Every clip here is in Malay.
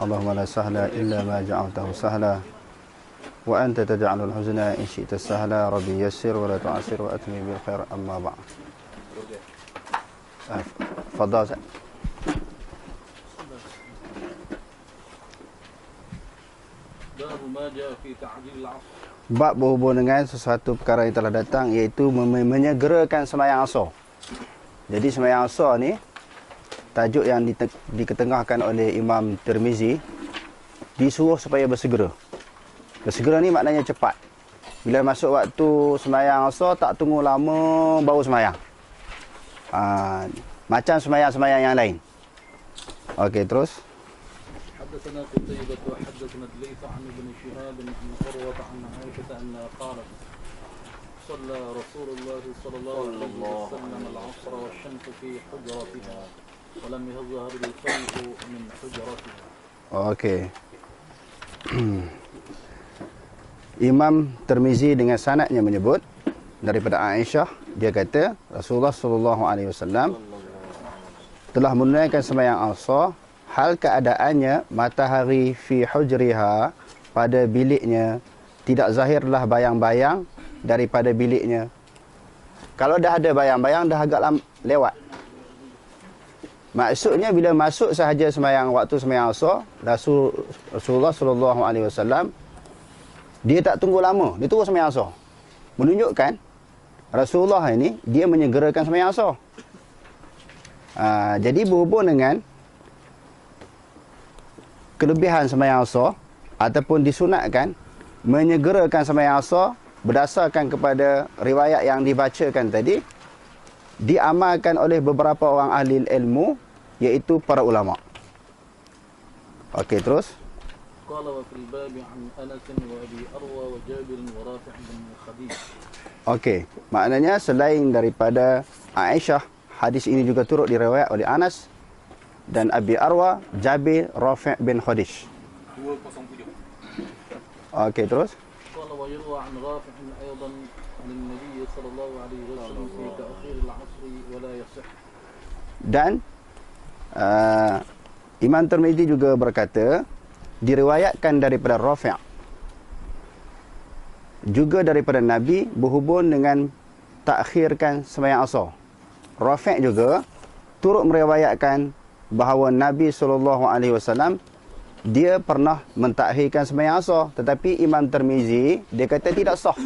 اللهم لا سهل إلا ما جعلته سهلا وأنت تجعل الحزن إن شئت سهلا ربي يسر ولا تعسر وأتمم بالخير أما بعد. تفضل. Bab berhubung dengan sesuatu perkara yang telah datang, iaitu menyegerakan sembahyang asar. Jadi sembahyang asar ni tajuk yang diketengahkan oleh Imam Tirmizi, disuruh supaya bersegera. Bersegera ni maknanya cepat. Bila masuk waktu sembahyang asar, tak tunggu lama baru sembahyang. Macam sembahyang-sembahyang yang lain. Okey, terus. حدثنا قتيبة وحدثنا الليث عن ابن شهاب عن عروة عن عائشة أنها قالت صلى رسول الله صلى الله عليه وسلم العصر والشمس في حجرتها ولم يظهر الخيط من حجرتها. Okey. Imam Tirmizi dengan sanadnya menyebut daripada Aisyah, dia kata Rasulullah sallallahu alaihi wasallam telah menunaikan sembahyang asar hal keadaannya matahari fi hujriha, pada biliknya, tidak zahirlah bayang-bayang daripada biliknya. Kalau dah ada bayang-bayang dah agak lewat. Maksudnya bila masuk sahaja sembahyang waktu sembahyang asar, Rasulullah sallallahu alaihi wasallam dia tak tunggu lama, dia terus sembahyang asar. Menunjukkan Rasulullah ini dia menyegerakan sembahyang asar. Jadi berhubung dengan kelebihan sembahyang asar ataupun disunatkan menyegerakan sembahyang asar berdasarkan kepada riwayat yang dibacakan tadi, diamalkan oleh beberapa orang ahli ilmu, iaitu para ulama. Okey, terus. Qala wa fil bab an Anas wa Abi Arwa wa Jabir wa Rafi' bin Khadij. Okey, maknanya selain daripada Aisyah, hadis ini juga turut diriwayat oleh Anas dan Abi Arwa, Jabir, Rafi' bin Khadij. 207. Okey, terus. Qala wa yurwa an Rafi' aidan an Nabi sallallahu alaihi wasallam fi ta'khir al-'asr wa la yasih. Dan Imam Tirmizi juga berkata diriwayatkan daripada Rafi' juga daripada Nabi berhubung dengan takhirkan sembahyang asar. Rafi' juga turut meriwayatkan bahawa Nabi SAW dia pernah mentakhirkan sembahyang asar, tetapi Imam Tirmizi dia kata tidak sah.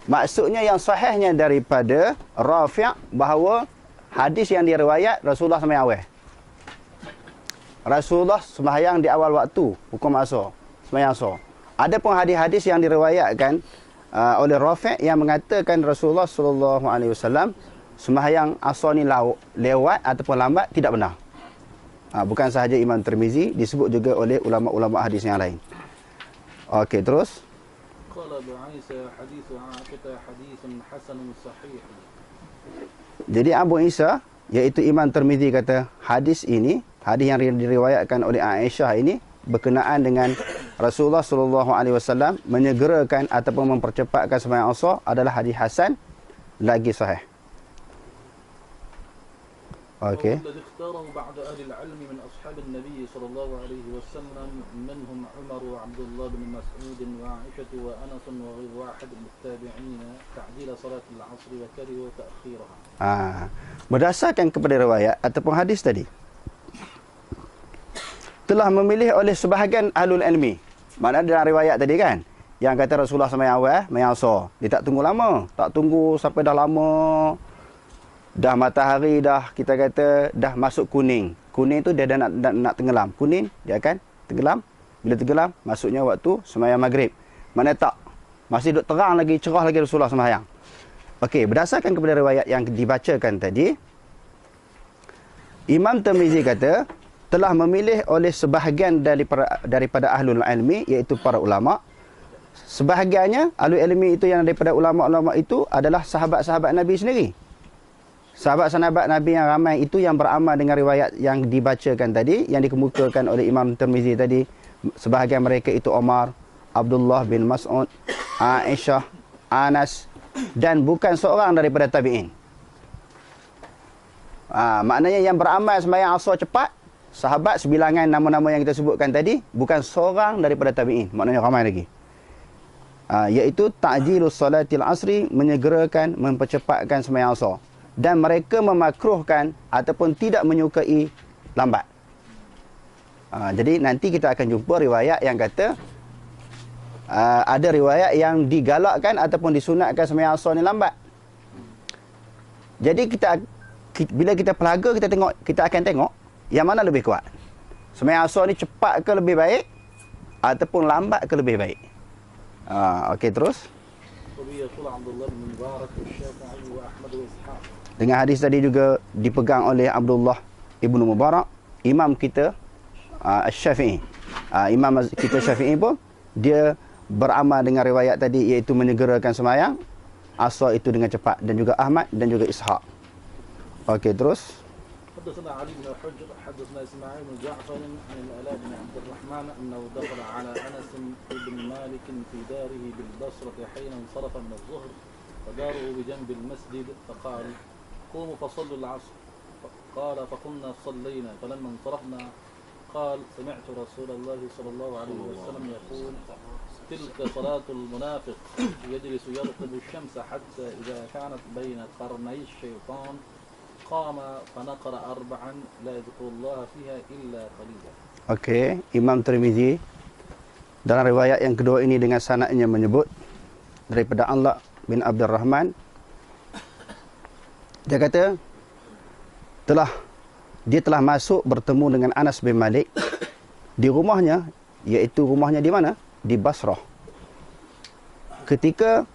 Maksudnya yang sahihnya daripada Rafi' bahawa hadis yang diriwayat Rasulullah sembahyang awal. Rasulullah sembahyang di awal waktu hukum asar, sembahyang asar. Ada pun hadis-hadis yang diriwayatkan oleh Rafi' yang mengatakan Rasulullah SAW sembahyang asar ni lewat ataupun lambat, tidak benar. Bukan sahaja Imam Tirmizi, disebut juga oleh ulama-ulama hadis yang lain. Okey, terus. Jadi Abu Isa, iaitu Imam Tirmizi kata hadis ini, hadis yang diriwayatkan oleh Aisyah ini berkenaan dengan Rasulullah sallallahu alaihi wasallam menyegerakan ataupun mempercepatkan sembahyang asar adalah hadis hasan lagi sahih. Okey. الذي اختاره بعض أهل العلم من أصحاب النبي صلى الله عليه وسلم منهم عمر وعبد الله بن مسعود وعائشة وأنس وغير واحد من التابعين تعجيل صلاة العصر وكرهوا تأخيرها. Berdasarkan kepada riwayat ataupun hadis tadi, telah memilih oleh sebahagian ahlul ilmi. Maknanya dalam riwayat tadi kan, yang kata Rasulullah sembahyang awal, sembahyang asar, dia tak tunggu lama, tak tunggu sampai dah lama. Dah matahari dah, kita kata dah masuk kuning. Kuning tu dia dah nak tenggelam. Kuning dia akan tenggelam. Bila tenggelam, masuknya waktu sembahyang maghrib. Mana tak, masih duduk terang lagi, cerah lagi Rasulullah sembahyang. Okey, berdasarkan kepada riwayat yang dibacakan tadi, Imam Tirmizi kata telah memilih oleh sebahagian daripada ahlul ilmi, iaitu para ulama. Sebahagiannya ahlul ilmi itu yang daripada ulama-ulama itu adalah sahabat-sahabat Nabi sendiri. Sahabat-sahabat Nabi yang ramai itu yang beramal dengan riwayat yang dibacakan tadi, yang dikemukakan oleh Imam Tirmizi tadi. Sebahagian mereka itu Omar, Abdullah bin Mas'ud, Aisyah, Anas, dan bukan seorang daripada tabi'in. Maknanya yang beramal sembahyang asar cepat sahabat sebilangan nama-nama yang kita sebutkan tadi bukan seorang daripada tabi'in, maknanya ramai lagi. Iaitu ta'jilus salatil asri, menyegerakan, mempercepatkan sembahyang asar, dan mereka memakruhkan ataupun tidak menyukai lambat. Jadi nanti kita akan jumpa riwayat yang kata ada riwayat yang digalakkan ataupun disunatkan sembahyang asar ni lambat. Jadi bila kita pelaga, kita akan tengok yang mana lebih kuat. Sembahyang asar ni cepat ke lebih baik ataupun lambat ke lebih baik. Okey, terus. Dengan hadis tadi juga dipegang oleh Abdullah Ibnu Mubarak, imam kita Syafi'i. Imam kita Syafi'i pun dia beramal dengan riwayat tadi, iaitu menyegerakan sembahyang asar itu dengan cepat, dan juga Ahmad dan juga Ishaq. Okey, terus. حدثنا علي بن حجر حدثنا اسماعيل بن جعفر عن العلاء بن عبد الرحمن انه دخل على انس بن مالك في داره بالبصره حين انصرف من الظهر وداره بجنب المسجد فقال قوموا فصلوا العصر. قال فقمنا صلينا فلما انصرفنا قال سمعت رسول الله صلى الله عليه وسلم يقول تلك صلاة المنافق يجلس يرقب الشمس حتى إذا كانت بين قرني الشيطان قام فنقر أربعا لا يذكر الله فيها إلا قليلا. Okey, Imam Tirmizi dalam riwayat yang kedua ini dengan sanadnya menyebut daripada Allah bin Abdurrahman, dia kata dia telah masuk bertemu dengan Anas bin Malik di rumahnya, iaitu rumahnya di mana? Di Basrah. Ketika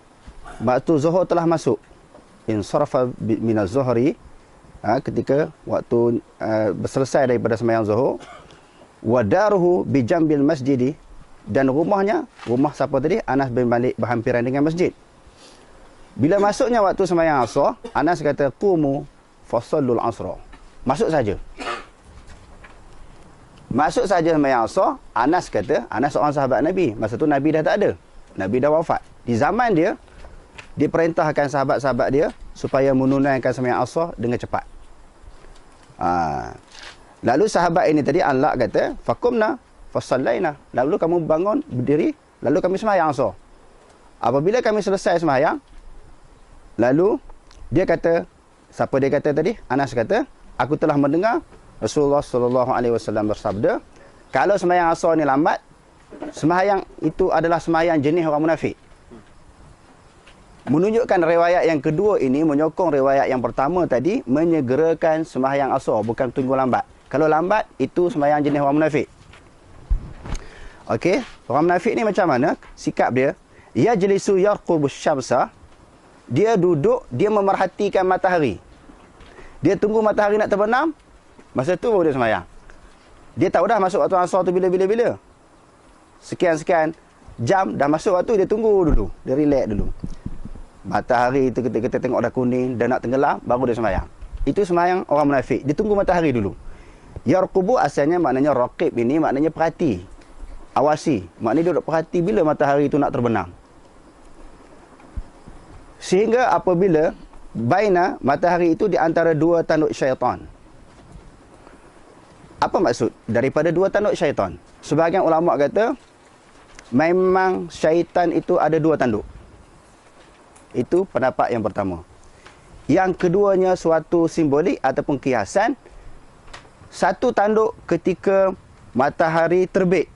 waktu Zuhur telah masuk, insarafa min az-zuhri, ketika waktu selesai daripada sembahyang Zuhur, wadaruhu bi jambil masjidi, dan rumah siapa tadi? Anas bin Malik berhampiran dengan masjid. Bila masuknya waktu sembahyang asar, Anas kata qumu fasallul asra. Masuk saja sembahyang asar. Anas kata, Anas seorang sahabat Nabi. Masa tu Nabi dah tak ada. Nabi dah wafat. Di zaman dia perintahkan sahabat-sahabat dia supaya menunaikan sembahyang asar dengan cepat. Lalu sahabat ini tadi Al-La kata, faqumna fasallaina. Lalu kamu bangun, berdiri, lalu kami sembahyang asar. Apabila kami selesai sembahyang, lalu dia kata, siapa dia kata tadi? Anas kata, aku telah mendengar Rasulullah sallallahu alaihi wasallam bersabda, kalau sembahyang asar ni lambat, sembahyang itu adalah sembahyang jenis orang munafik. Menunjukkan riwayat yang kedua ini menyokong riwayat yang pertama tadi, menyegerakan sembahyang asar, bukan tunggu lambat. Kalau lambat, itu sembahyang jenis orang munafik. Okey, orang munafik ni macam mana sikap dia? Yajlisu yarqubus syamsa, dia duduk, dia memerhatikan matahari. Dia tunggu matahari nak terbenam, masa tu baru dia sembahyang. Dia tahu dah masuk waktu asar tu bila. Sekian-sekian jam dah masuk waktu, dia tunggu dulu, dia relax dulu. Matahari itu kita tengok dah kuning, dah nak tenggelam, baru dia sembahyang. Itu sembahyang orang munafik. Dia tunggu matahari dulu. Yarqubu asalnya maknanya raqib, ini maknanya perhati, awasi. Maknanya dia duduk perhati bila matahari itu nak terbenam. Sehingga apabila baina, matahari itu di antara dua tanduk syaitan. Apa maksud daripada dua tanduk syaitan? Sebahagian ulama kata memang syaitan itu ada dua tanduk. Itu pendapat yang pertama. Yang keduanya suatu simbolik ataupun kiasan. Satu tanduk ketika matahari terbit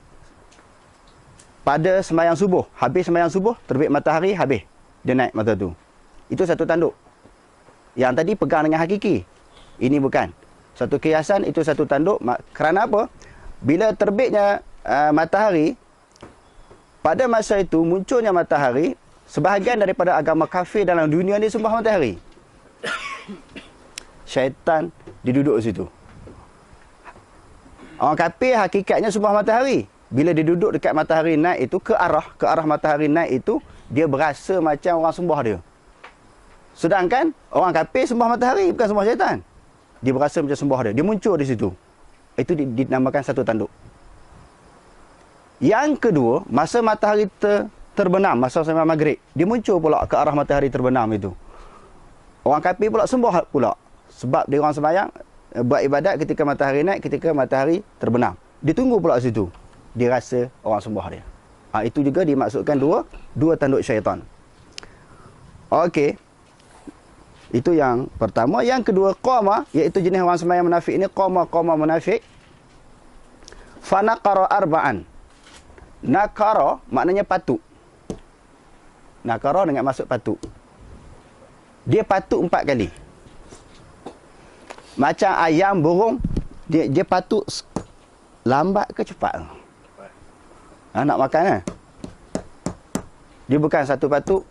pada sembahyang subuh. Habis sembahyang subuh, terbit matahari, habis dia naik mata tu. Itu satu tanduk. Yang tadi pegang dengan hakiki. Ini bukan. Satu kiasan, itu satu tanduk. Kerana apa? Bila terbitnya matahari, pada masa itu munculnya matahari, sebahagian daripada agama kafir dalam dunia ni sembah matahari. Syaitan diduduk situ. Orang kafir hakikatnya sembah matahari. Bila dia duduk dekat matahari naik itu, ke arah matahari naik itu, dia berasa macam orang sembah dia. Sedangkan orang kafir sembah matahari, bukan sembah syaitan. Dia berasa macam sembah dia. Dia muncul di situ. Itu dinamakan satu tanduk. Yang kedua, masa matahari terbenam, masa sembahyang maghrib, dia muncul pula ke arah matahari terbenam itu. Orang kafir pula sembah pula. Sebab dia orang sembahyang, buat ibadat ketika matahari naik, ketika matahari terbenam. Dia tunggu pula situ. Dia rasa orang sembah dia. Itu juga dimaksudkan dua tanduk syaitan. Okey. Itu yang pertama. Yang kedua, qama, iaitu jenis orang sembahyang munafik ini, qama munafik. Fanaqara arba'an. Nakara maknanya patuk. Nakara dengan maksud patuk. Dia patuk 4 kali. Macam ayam, burung, dia patuk lambat ke cepat? Nak makan kan? Dia bukan satu patuk,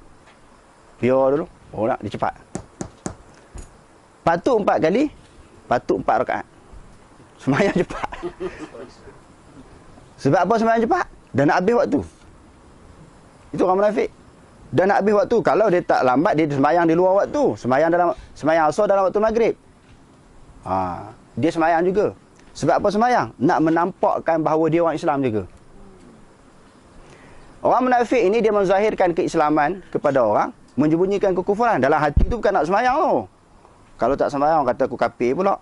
biar dulu, nak dia cepat. Patuk 4 kali, patuk 4 rakaat. Sembahyang cepat. Sebab apa sembahyang cepat? Dan nak habis waktu. Itu orang munafik. Dan nak habis waktu. Kalau dia tak lambat, dia sembahyang di luar waktu. Sembahyang asar dalam waktu maghrib. Dia sembahyang juga. Sebab apa sembahyang? Nak menampakkan bahawa dia orang Islam juga. Orang munafik ini dia menzahirkan keislaman kepada orang, menyembunyikan kekufuran. Dalam hati tu bukan nak sembahyang tu. Kalau tak sembahyang, orang kata aku kafir pula.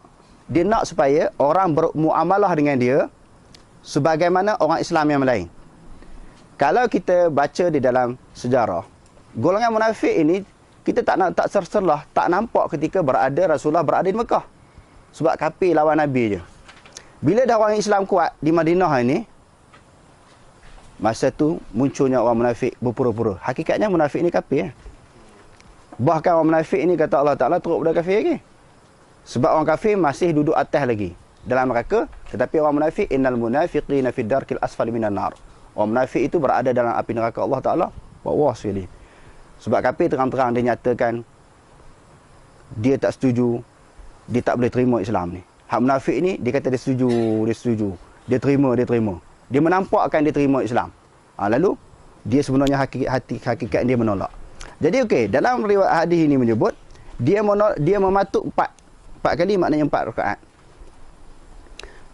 Dia nak supaya orang bermuamalah dengan dia sebagaimana orang Islam yang lain. Kalau kita baca di dalam sejarah, golongan munafik ini kita tak serserlah, tak nampak ketika Rasulullah berada di Mekah. Sebab kafir lawan Nabi je. Bila dah orang Islam kuat di Madinah ini, masa tu munculnya orang munafik berpura-pura. Hakikatnya munafik ni kafir. Bahkan orang munafik ni kata Allah Ta'ala teruk pada kafir lagi. Sebab orang kafir masih duduk atas lagi dalam neraka, tetapi orang munafik, innal munafiqina fid darkil asfali minan nar. Orang munafik itu berada dalam api neraka Allah Ta'ala bawah sekali. Sebab kafir terang-terang dia nyatakan dia tak setuju, dia tak boleh terima Islam ni. Hak munafik ni dia kata dia setuju, dia terima. Dia menampakkan dia terima Islam. Lalu dia sebenarnya hakikat dia menolak. Jadi okey, dalam riwayat hadis ini menyebut dia mematuk 4 kali, maknanya 4 rakaat.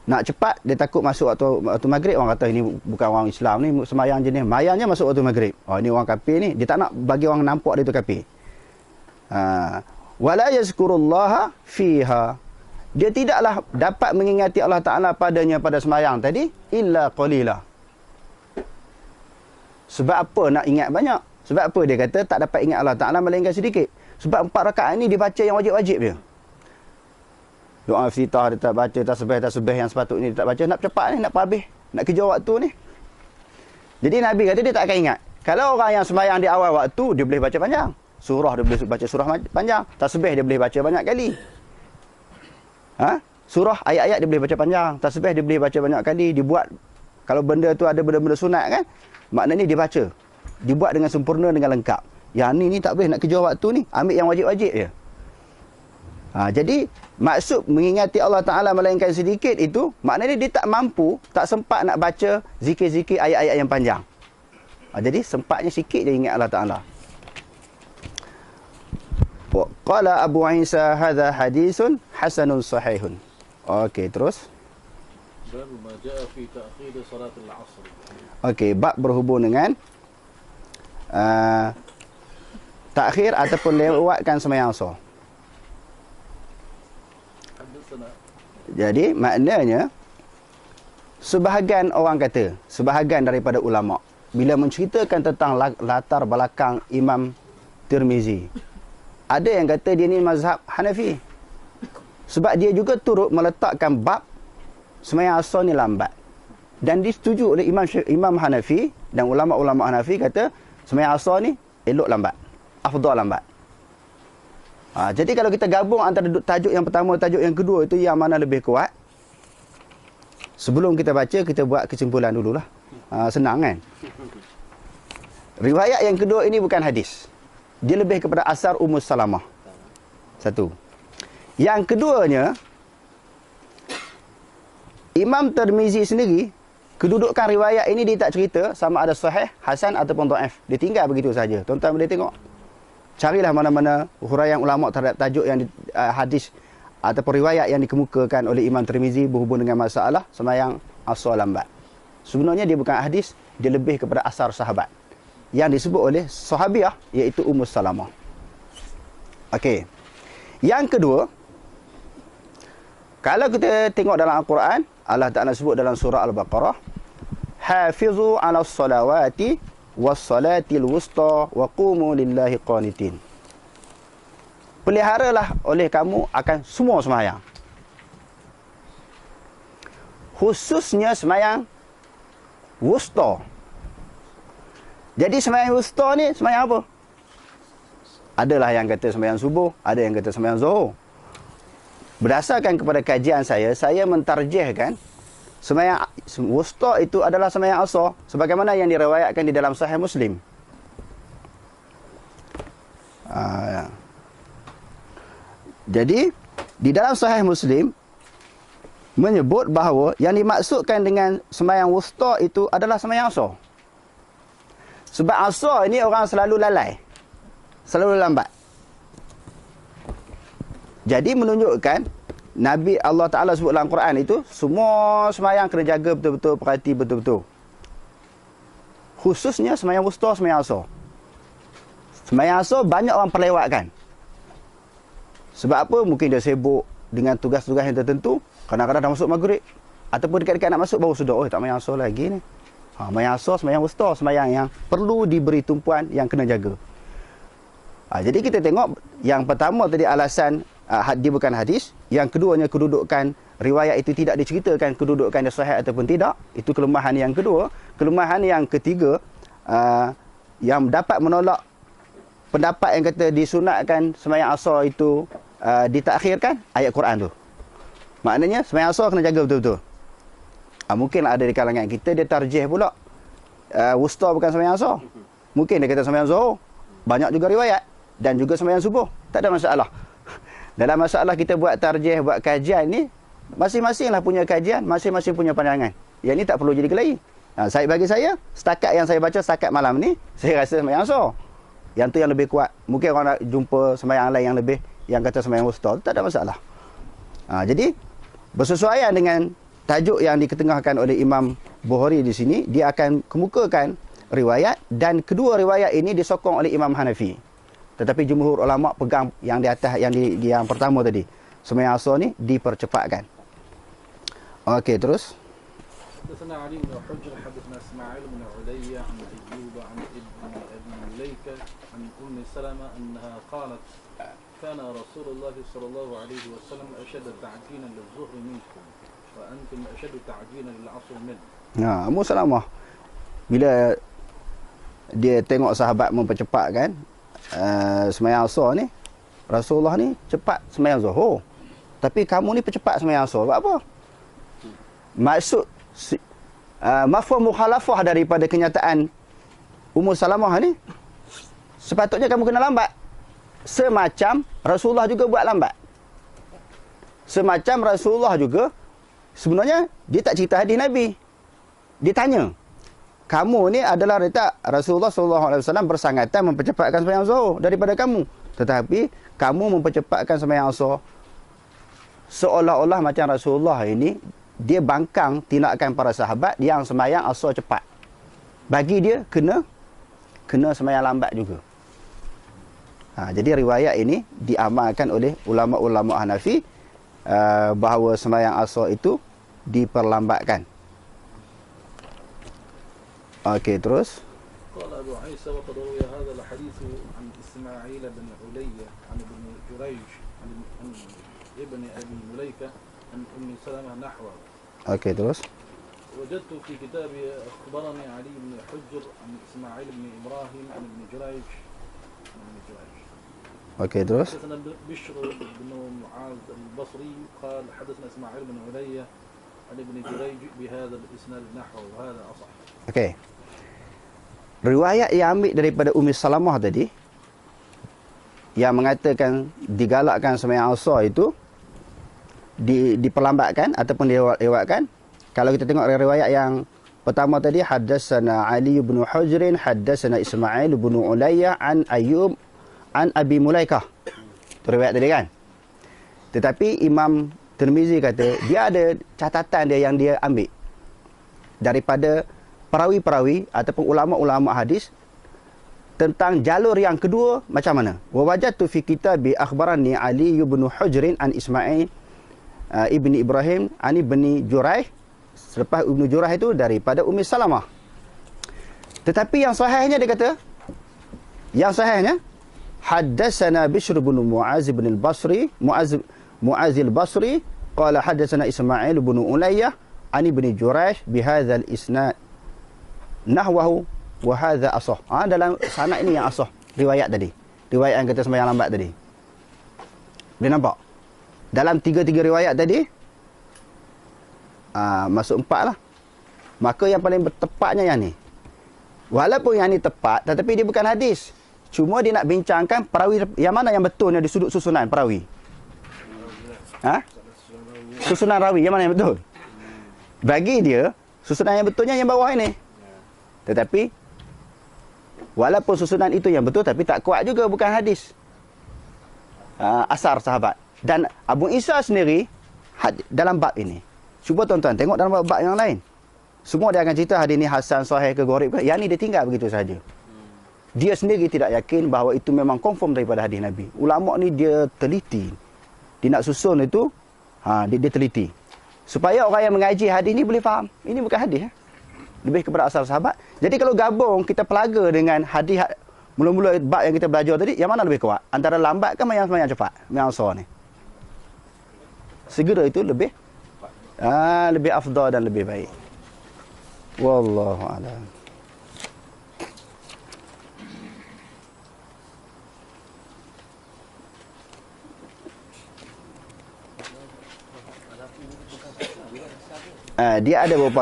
Nak cepat, dia takut masuk waktu maghrib. Orang kata ini bukan orang Islam ni, sembahyang jenis mayangnya masuk waktu maghrib. Ini orang kafir ni, dia tak nak bagi orang nampak dia tu kafir. Wala yazkurullaha fiha. Dia tidaklah dapat mengingati Allah Ta'ala padanya pada sembahyang tadi, illa qalila. Sebab apa nak ingat banyak? Sebab apa dia kata tak dapat ingat Allah Ta'ala melainkan sedikit? Sebab 4 rakaat ni dibaca yang wajib-wajib dia. Doa iftitah dia tak baca, tasbih yang sepatutnya dia tak baca. Nak cepat ni, nak habis, nak kejar waktu ni. Jadi Nabi kata dia tak akan ingat. Kalau orang yang sembahyang di awal waktu, dia boleh baca panjang. Surah dia boleh baca surah panjang. Tasbih dia boleh baca banyak kali. Surah, ayat-ayat dia boleh baca panjang. Tasbih dia boleh baca banyak kali. Dibuat, kalau benda tu ada benda-benda sunat kan, maknanya dia baca. Dibuat dengan sempurna, dengan lengkap. Yang ni tak boleh nak kejar waktu ni. Ambil yang wajib-wajib je. Jadi maksud mengingati Allah Ta'ala melainkan sedikit itu, maknanya dia tak mampu, tak sempat nak baca zikir-zikir ayat-ayat yang panjang. Jadi sempatnya sikit dia ingat Allah Ta'ala. Qala Abu Isa hadza hadisun hasanun sahihun. Okey, terus. Bab ma jaa fi ta'khir salat al-'asr. Okey, bab berhubung dengan takhir ataupun lewatkan sembahyang asar. Jadi maknanya sebahagian orang kata, sebahagian daripada ulama bila menceritakan tentang latar belakang Imam Tirmizi, ada yang kata dia ni mazhab Hanafi. Sebab dia juga turut meletakkan bab sembahyang asar ni lambat. Dan disetujui oleh Imam Hanafi dan ulama-ulama Hanafi kata sembahyang asar ni elok lambat, afdal lambat. Jadi kalau kita gabung antara tajuk yang pertama, tajuk yang kedua, itu yang mana lebih kuat? Sebelum kita baca, kita buat kesimpulan dululah. Senang kan? Riwayat yang kedua ini bukan hadis. Dia lebih kepada asar Ummu Salamah. Satu. Yang keduanya, Imam Tirmizi sendiri, kedudukan riwayat ini dia tak cerita sama ada sahih, hasan ataupun dhaif. Dia tinggal begitu saja. Tuan-tuan boleh tengok. Carilah mana-mana huraian ulama terhadap tajuk yang hadis ataupun riwayat yang dikemukakan oleh Imam Tirmizi berhubung dengan masalah sembahyang asar lambat. Sebenarnya dia bukan hadis, dia lebih kepada asar sahabat yang disebut oleh sahabiah, iaitu Ummu Salamah. Okey. Yang kedua, Kalau kita tengok dalam Al-Quran, Allah Ta'ala sebut dalam surah Al-Baqarah, hafizu 'alas salawati was salatil wusta wa qumu lillahi qanitin. Peliharalah oleh kamu akan semua sembahyang. Khususnya sembahyang wusta. Jadi sembahyang wusta ni sembahyang apa? Adalah yang kata sembahyang subuh, ada yang kata sembahyang zuhur. Berdasarkan kepada kajian saya mentarjihkan sembahyang wusta itu adalah sembahyang asar sebagaimana yang diriwayatkan di dalam Sahih Muslim. Jadi di dalam Sahih Muslim menyebut bahawa yang dimaksudkan dengan sembahyang wusta itu adalah sembahyang asar. Sebab asar ini orang selalu lalai, selalu lambat. Jadi menunjukkan Nabi Allah Ta'ala sebut dalam Quran itu semua sembahyang kena jaga betul-betul, perhati betul-betul. Khususnya sembahyang wusta, sembahyang asar. Sembahyang asar banyak orang perlewatkan. Sebab apa? Mungkin dia sibuk dengan tugas-tugas yang tertentu. Kadang-kadang dah masuk maghrib ataupun dekat-dekat nak masuk baru sudah, oh tak sembahyang asar lagi ni. Sembahyang asar, sembahyang wusta, sembahyang yang perlu diberi tumpuan, yang kena jaga. Jadi kita tengok yang pertama tadi alasan dia bukan hadis, yang keduanya kedudukan riwayat itu tidak diceritakan kedudukan dia sahih ataupun tidak. Itu kelemahan yang kedua. Kelemahan yang ketiga, yang dapat menolak pendapat yang kata disunatkan sembahyang asar itu ditakhirkan, ayat Quran tu. Maknanya sembahyang asar kena jaga betul-betul. Mungkin ada di kalangan kita dia tarjih pula wusta bukan sembahyang asar. Mungkin dia kata sembahyang zuhur. Banyak juga riwayat. Dan juga sembahyang subuh. Tak ada masalah. Dalam masalah kita buat tarjih, buat kajian ni, masing-masing lah punya kajian, masing-masing punya pandangan. Yang ni tak perlu jadi kelahi. Bagi saya, setakat yang saya baca setakat malam ni, saya rasa sembahyang asar. Yang tu yang lebih kuat. Mungkin orang nak jumpa sembahyang lain yang lebih, yang kata sembahyang wusta, tak ada masalah. Jadi, bersesuaian dengan tajuk yang diketengahkan oleh Imam Bukhari di sini, dia akan kemukakan riwayat, dan kedua riwayat ini disokong oleh Imam Hanafi. Tetapi jumhur ulama pegang yang di atas, yang pertama tadi. Sembahyang asar ni dipercepatkan. Okey, terus. حدثنا علي بن حجر حدثنا اسماعيل بن علي عن ايوب عن ابن ابي مليكه عن ام سلمه انها قالت كان رسول الله صلى الله عليه وسلم اشد تعجيلا للظهر منكم وانتم اشد تعجيلا للعصر منه. Ummu Salamah bila dia tengok sahabat mempercepatkan sembahyang asar ni, Rasulullah ni cepat sembahyang zuhur. Tapi kamu ni percepat sembahyang asar. Buat apa? Maksud mafhum mukhalafah daripada kenyataan Ummu Salamah ni, sepatutnya kamu kena lambat. Semacam Rasulullah juga buat lambat. Semacam Rasulullah juga sebenarnya dia tak cerita hadis Nabi. Dia tanya, kamu ni adalah Rasulullah SAW bersangatan mempercepatkan sembahyang zuhur daripada kamu. Tetapi kamu mempercepatkan sembahyang asar. Seolah-olah macam Rasulullah ini dia bangkang tindakan para sahabat yang sembahyang asar cepat. Bagi dia kena sembahyang lambat juga. Jadi riwayat ini diamalkan oleh ulama-ulama Hanafi bahawa sembahyang asar itu diperlambatkan. Okey, terus. قال أبو عيسى وقد روي هذا الحديث عن إسماعيل بن علي عن ابن جريج عن ابن أبي مليكة عن أم سلمة نحوه. Okey, terus. وجدت في كتابي أخبرني علي بن حجر عن إسماعيل بن إبراهيم عن ابن جريج. Okey, terus. حدثنا بشر بن معاذ البصري قال حدثنا إسماعيل بن علي عن ابن جريج بهذا الإسناد نحوه وهذا أصح. Okey. Riwayat yang ambil daripada Ummi Salamah tadi yang mengatakan digalakkan sembahyang asar itu diperlambatkan ataupun dilewatkan. Kalau kita tengok riwayat yang pertama tadi, haddatsana Ali bin Hujr, haddatsana Ismail bin Ulayya an Ayyub an Abi Mulaikah. Itu riwayat tadi kan. Tetapi Imam Tirmizi kata dia ada catatan dia yang dia ambil daripada perawi-perawi ataupun ulama-ulama hadis tentang jalur yang kedua macam mana. Wa wajadtu fi kitabi akhbarani Ali bin Hujr an Ismail Ibni Ibrahim ani Ibni Juraih. Selepas Ibnu Juraih itu daripada Ummi Salamah. Tetapi yang sahihnya dia kata, yang sahihnya haddatsana Bishr bin Mu'az bin al-Basri, Mu'az al-Basri qala haddatsana Ismail bin Ulayyah an Ibni Juraih bihadzal isnad nahwahu wa hadza asah. Dalam sanad ini yang asah riwayat tadi. Riwayat yang kata sembahyang lambat tadi. Boleh nampak? Dalam tiga-tiga riwayat tadi masuk 4 lah. Maka yang paling tepatnya yang ni. Walaupun yang ni tepat, tetapi dia bukan hadis. Cuma dia nak bincangkan perawi yang mana yang betulnya di sudut susunan perawi. Susunan rawi yang mana yang betul? Bagi dia, susunan yang betulnya yang bawah ini. Tetapi walaupun susunan itu yang betul, tapi tak kuat juga, bukan hadis. Asar sahabat. Dan Abu Isa sendiri dalam bab ini, cuba tuan-tuan tengok dalam bab yang lain. Semua dia akan cerita hadis ni hasan, sahih ke gharib ke. Yang ni dia tinggal begitu saja. Dia sendiri tidak yakin bahawa itu memang confirm daripada hadis Nabi. Ulama ni dia teliti. Dia nak susun itu, dia teliti. Supaya orang yang mengaji hadis ni boleh faham. Ini bukan hadis. Lebih kepada asal sahabat. Jadi kalau gabung, kita pelaga dengan hadis mula-mula bab yang kita belajar tadi, yang mana lebih kuat? Antara lambat ke yang cepat? Yang asal ni. Segera itu lebih afdal dan lebih baik. Wallahu a'lam. Dia ada beberapa